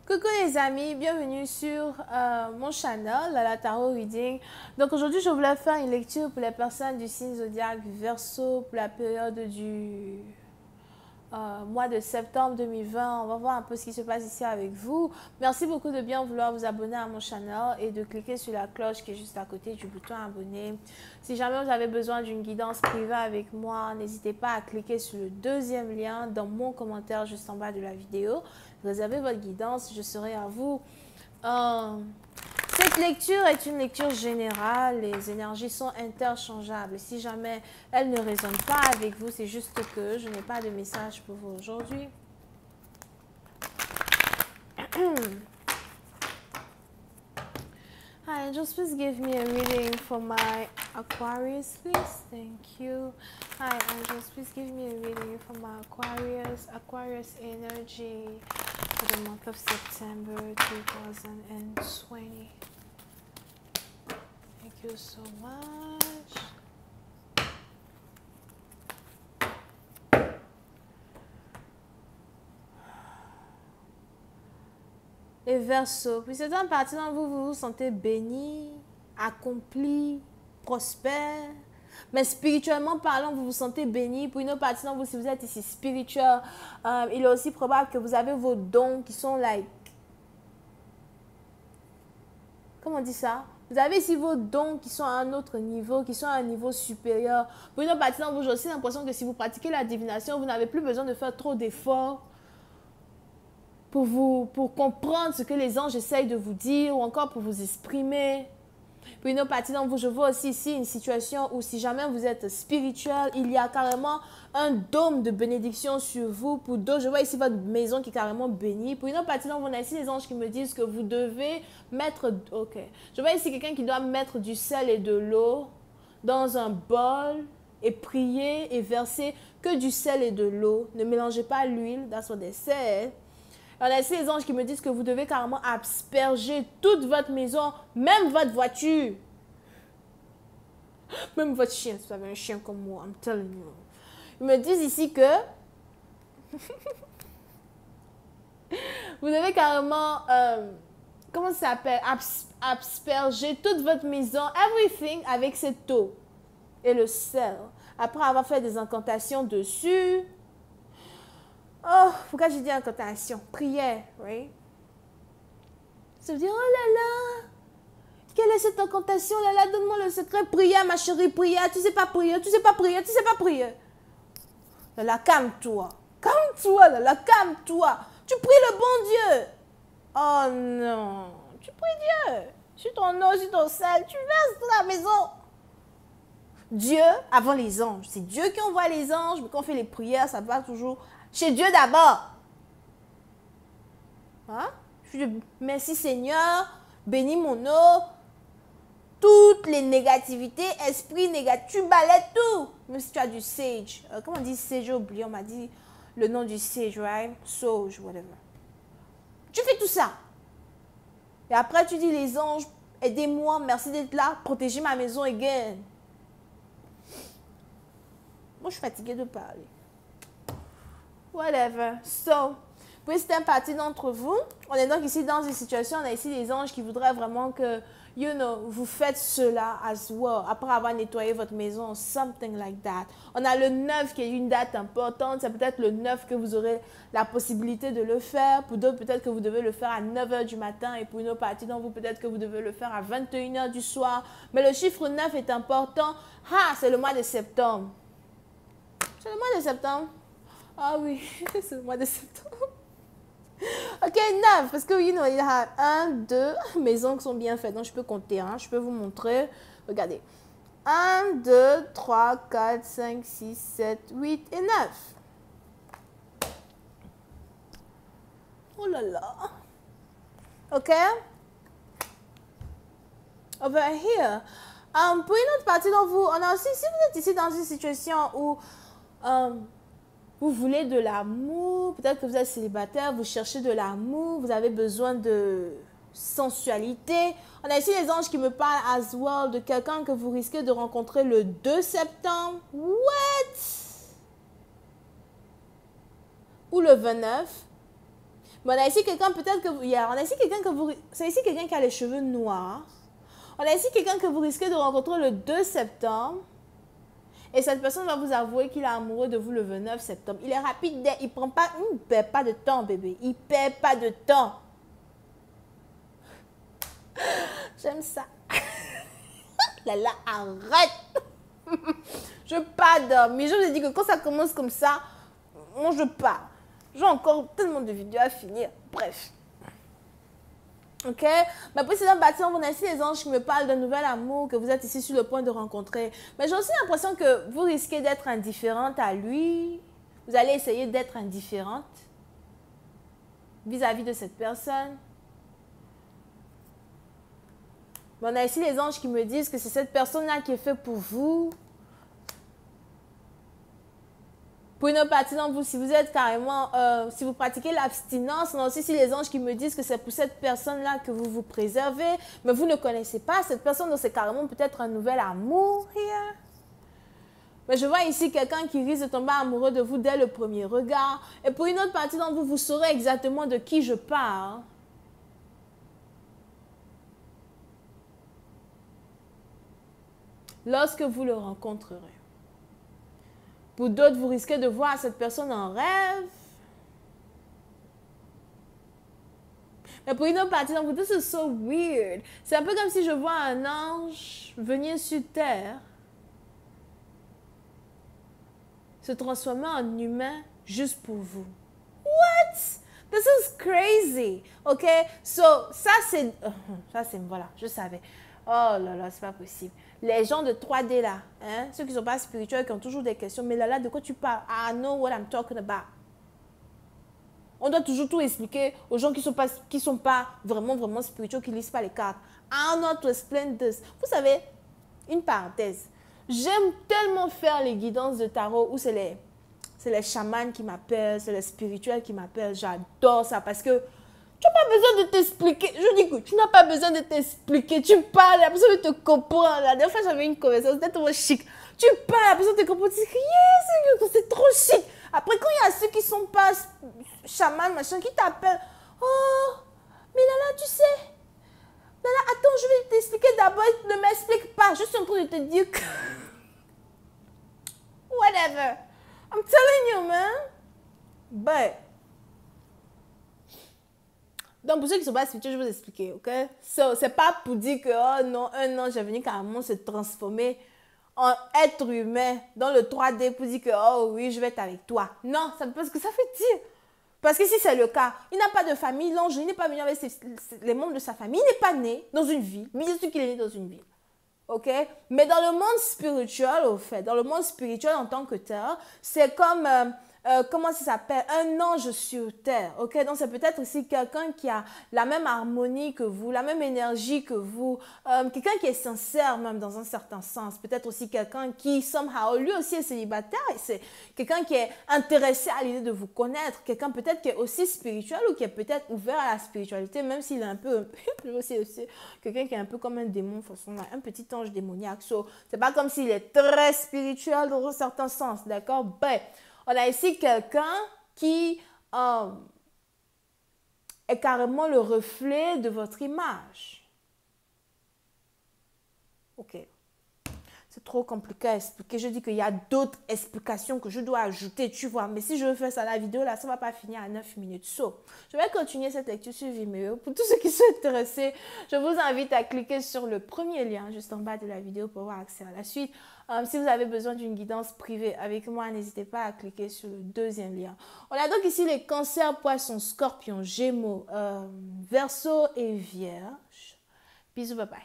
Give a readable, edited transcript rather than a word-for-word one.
Coucou les amis, bienvenue sur mon channel, la Tarot Reading. Donc aujourd'hui, je voulais faire une lecture pour les personnes du signe zodiaque Verseau pour la période du mois de septembre 2020. On va voir un peu ce qui se passe ici avec vous. Merci beaucoup de bien vouloir vous abonner à mon channel et de cliquer sur la cloche qui est juste à côté du bouton abonner. Si jamais vous avez besoin d'une guidance privée avec moi, n'hésitez pas à cliquer sur le deuxième lien dans mon commentaire juste en bas de la vidéo. Réservez votre guidance, je serai à vous. Cette lecture est une lecture générale, les énergies sont interchangeables. Si jamais elles ne résonnent pas avec vous, c'est juste que je n'ai pas de message pour vous aujourd'hui. Hi, angels, please give me a reading for my Aquarius, please. Thank you. Hi, angels, please give me a reading for my Aquarius energy for the month of September 2020. Thank you so much. Les Verseaux, puis c'est un parti dont vous vous sentez béni, accompli, prospère. Mais spirituellement parlant, vous vous sentez béni. Pour une autre partie d'entre vous, si vous êtes ici spirituel, il est aussi probable que vous avez vos dons qui sont like... Comment on dit ça? Vous avez ici vos dons qui sont à un autre niveau, qui sont à un niveau supérieur. Pour une autre partie d'entre vous, j'ai aussi l'impression que si vous pratiquez la divination, vous n'avez plus besoin de faire trop d'efforts pour comprendre ce que les anges essayent de vous dire ou encore pour vous exprimer. Pour une autre partie d'entre vous, je vois aussi ici une situation où si jamais vous êtes spirituel, il y a carrément un dôme de bénédiction sur vous. Pour d'autres, je vois ici votre maison qui est carrément bénie. Pour une autre partie d'entre vous, on a ici les anges qui me disent que vous devez mettre... Ok. Je vois ici quelqu'un qui doit mettre du sel et de l'eau dans un bol et prier et verser que du sel et de l'eau. Ne mélangez pas l'huile, that's what they said. On a ici les anges qui me disent que vous devez carrément asperger toute votre maison, même votre voiture. Même votre chien, si vous avez un chien comme moi, I'm telling you. Ils me disent ici que vous devez carrément, comment ça s'appelle, asperger toute votre maison, everything avec cette eau et le sel. Après avoir fait des incantations dessus. Oh, pourquoi j'ai dit incantation? Prière, right? Ça veut dire, oh là là, quelle est cette incantation? Là là, donne-moi le secret. Prière, ma chérie, prière. Tu sais pas prier, tu sais pas prier, tu sais pas prier. Là là, calme-toi. Calme-toi, là là, calme-toi. Tu pries le bon Dieu. Oh non, tu pries Dieu. Sur ton eau, sur ton sel, tu verses dans la maison. Dieu avant les anges. C'est Dieu qui envoie les anges, mais quand on fait les prières, ça va toujours... Chez Dieu d'abord. Hein? Merci Seigneur, bénis mon eau. Toutes les négativités, esprits négatifs, tu balayes tout. Même si tu as du sage. Comment on dit sage? J'ai oublié, on m'a dit le nom du sage, right? Sage, whatever. Tu fais tout ça. Et après tu dis les anges, aidez-moi, merci d'être là, protégez ma maison again. Moi je suis fatiguée de parler. Whatever. So, pour certaines parties d'entre vous, on est donc ici dans une situation, on a ici des anges qui voudraient vraiment que, you know, vous faites cela as well, après avoir nettoyé votre maison, something like that. On a le 9 qui est une date importante, c'est peut-être le 9 que vous aurez la possibilité de le faire. Pour d'autres, peut-être que vous devez le faire à 9 h du matin et pour une autre partie d'entre vous, peut-être que vous devez le faire à 21 h du soir. Mais le chiffre 9 est important. Ah, c'est le mois de septembre. C'est le mois de septembre. Ah oui, c'est le mois de septembre. Ok, 9, parce que, you know, il y a 1, 2 maisons qui sont bien faites. Donc, je peux compter, hein. Je peux vous montrer. Regardez. 1, 2, 3, 4, 5, 6, 7, 8 et 9. Oh là là. Ok. Over here. Pour une autre partie d'entre vous, on a aussi, si vous êtes ici dans une situation où... vous voulez de l'amour, peut-être que vous êtes célibataire, vous cherchez de l'amour, vous avez besoin de sensualité. On a ici les anges qui me parlent as well de quelqu'un que vous risquez de rencontrer le 2 septembre. What? Ou le 29. Mais on a ici quelqu'un peut-être que vous... On a ici quelqu'un que vous... C'est ici quelqu'un qui a les cheveux noirs. On a ici quelqu'un que vous risquez de rencontrer le 2 septembre. Et cette personne va vous avouer qu'il est amoureux de vous le 29 septembre. Il est rapide, il prend pas... Il ne perd pas de temps, bébé. Il ne perd pas de temps. J'aime ça. Là, arrête. Je pas dormir. Je vous ai dit que quand ça commence comme ça, moi je pars. J'ai encore tellement de vidéos à finir. Bref. Ok? Ma précédente bâtiment, vous avez ici les anges qui me parlent d'un nouvel amour que vous êtes ici sur le point de rencontrer. Mais j'ai aussi l'impression que vous risquez d'être indifférente à lui. Vous allez essayer d'être indifférente vis-à-vis de cette personne. Mais on a ici les anges qui me disent que c'est cette personne-là qui est faite pour vous. Pour une autre partie d'entre vous, si vous êtes carrément, si vous pratiquez l'abstinence, on a aussi ici les anges qui me disent que c'est pour cette personne-là que vous vous préservez, mais vous ne connaissez pas cette personne, donc c'est carrément peut-être un nouvel amour. Here. Mais je vois ici quelqu'un qui risque de tomber amoureux de vous dès le premier regard. Et pour une autre partie d'entre vous, vous saurez exactement de qui je parle. Lorsque vous le rencontrerez. Pour d'autres, vous risquez de voir cette personne en rêve. Mais pour une autre partie d'entre vous, this is so weird. C'est un peu comme si je vois un ange venir sur terre, se transformer en humain juste pour vous. What? This is crazy. Ok? So, ça c'est... voilà, je savais. Oh là là, c'est pas possible. Les gens de 3D là, hein, ceux qui ne sont pas spirituels, qui ont toujours des questions, mais là, de quoi tu parles? I know what I'm talking about. On doit toujours tout expliquer aux gens qui sont pas vraiment spirituels, qui ne lisent pas les cartes. I don't know how to explain this. Vous savez, une parenthèse. J'aime tellement faire les guidances de tarot où c'est les chamans qui m'appellent, c'est les spirituels qui m'appellent. J'adore ça parce que tu n'as pas besoin de t'expliquer. Je dis que tu n'as pas besoin de t'expliquer. Tu parles, la personne te comprend. La dernière fois, j'avais une conversation, c'était trop chic. Tu parles, la personne te comprend. Tu dis que yes, c'est trop chic. Après, quand il y a ceux qui ne sont pas chamans, machin, qui t'appellent. Oh, mais là, tu sais. Là, attends, je vais t'expliquer d'abord. Ne m'explique pas. Je suis en train de te dire que... Whatever. I'm telling you, man. But... Donc, pour ceux qui ne sont pas spirituels, je vais vous expliquer, ok? So, c'est pas pour dire que, oh non, un ange est venu carrément se transformer en être humain dans le 3D pour dire que, oh oui, je vais être avec toi. Non, ça ne peut pas ce que ça veut dire. Parce que si c'est le cas, il n'a pas de famille, l'ange, il n'est pas venu avec les membres de sa famille, il n'est pas né dans une ville. Bien sûr qu'il est né dans une ville. Ok? Mais dans le monde spirituel, au fait, dans le monde spirituel en tant que tel, c'est comme... comment ça s'appelle? Un ange sur terre. Ok? Donc, c'est peut-être aussi quelqu'un qui a la même harmonie que vous, la même énergie que vous. Quelqu'un qui est sincère, même dans un certain sens. Peut-être aussi quelqu'un qui, somehow, lui aussi est célibataire. C'est quelqu'un qui est intéressé à l'idée de vous connaître. Quelqu'un peut-être qui est aussi spirituel ou qui est peut-être ouvert à la spiritualité, même s'il est un peu aussi quelqu'un qui est un peu comme un démon, façon, un petit ange démoniaque. So, c'est pas comme s'il est très spirituel dans un certain sens. D'accord? Ben, on a ici quelqu'un qui est carrément le reflet de votre image. Ok. C'est trop compliqué à expliquer. Je dis qu'il y a d'autres explications que je dois ajouter, tu vois. Mais si je veux faire ça, la vidéo, là, ça ne va pas finir à 9 minutes. So, je vais continuer cette lecture sur Vimeo. Pour tous ceux qui sont intéressés, je vous invite à cliquer sur le premier lien juste en bas de la vidéo pour avoir accès à la suite. Si vous avez besoin d'une guidance privée avec moi, n'hésitez pas à cliquer sur le deuxième lien. On a donc ici les cancers, poissons, scorpions, gémeaux, verseau et vierge. Bisous, bye bye.